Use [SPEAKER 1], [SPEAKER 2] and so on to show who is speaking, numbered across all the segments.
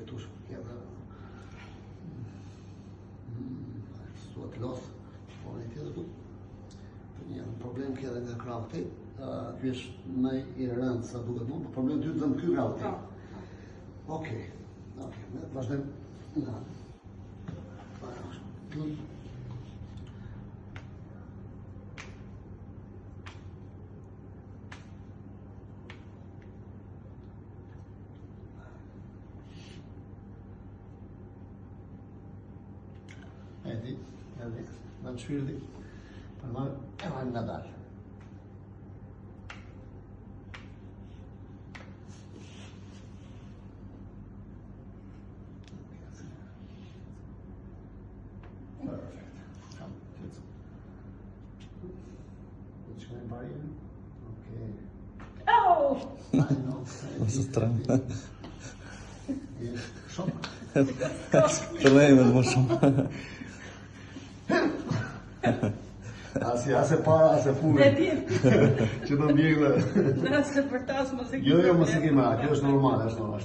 [SPEAKER 1] tush, edhe stua të los, po në tjetër tu. Një problem kjo edhe nga krahët e, ky është më i rëndë sa duket mua, por problemi ty të ky krahët e. Okej, ne vazhdojmë nga. Edhe, në të shpirti, për më e vajmë nga dalë. Perfect. Kam, qëtë. Në që këmë bari jemi? Okej.
[SPEAKER 2] Oh!
[SPEAKER 3] Mos strana.
[SPEAKER 1] Shumë?
[SPEAKER 3] Fillojmë më shumë.
[SPEAKER 1] Ase para, ase full. Që të mbjekë dhe...
[SPEAKER 2] Nëse për tas mos e
[SPEAKER 1] Jo, mos e kema, kjo është normal, është normal.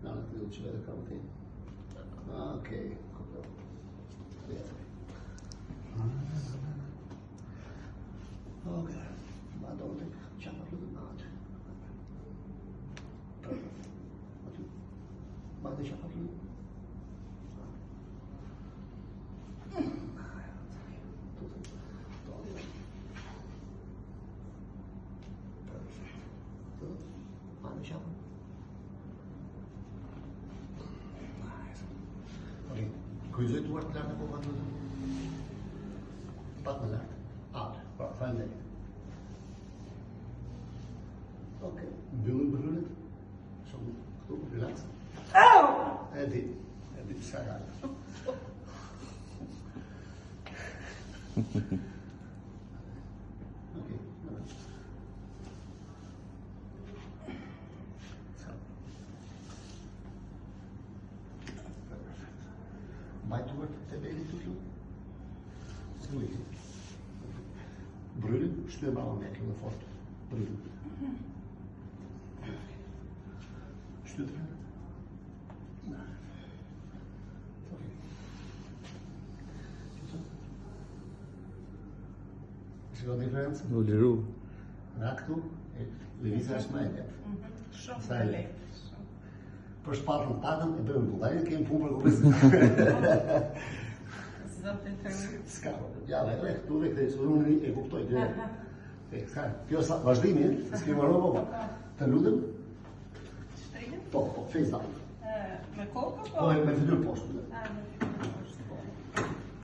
[SPEAKER 1] Në të që vetë kam të okej, okej, ma do të qapa të të natë. Ma të qapa të Kryzoj duart të lartë apo pak më lartë? Pak më lartë. Pra, faleminderit. Okej, mbyllim bërërit. Shumë këtu, relax. E di, s'ka gale. Okej, Mbajtuar të beli të flu. Si u i? Brylin, shtu e brava me kjo dhe fort. Brylin. Shtu të rrë. Shko diferencë?
[SPEAKER 3] U liru.
[SPEAKER 1] Nga këtu, levisa është më e letë.
[SPEAKER 2] Shumë të lehtë.
[SPEAKER 1] Për shpatën patën e bëjmë bullajnë, kemi punë për kërësit.
[SPEAKER 2] Zotin të rrë.
[SPEAKER 1] Ska, ja, dhe këtu dhe këte, së unë e kuptoj. Kjo është vazhdimi, se s'kemi marrë po. Të lutëm?
[SPEAKER 2] Shtrinë?
[SPEAKER 1] Po, face down.
[SPEAKER 2] Me kokë po?
[SPEAKER 1] Po, me fytyrë poshtë.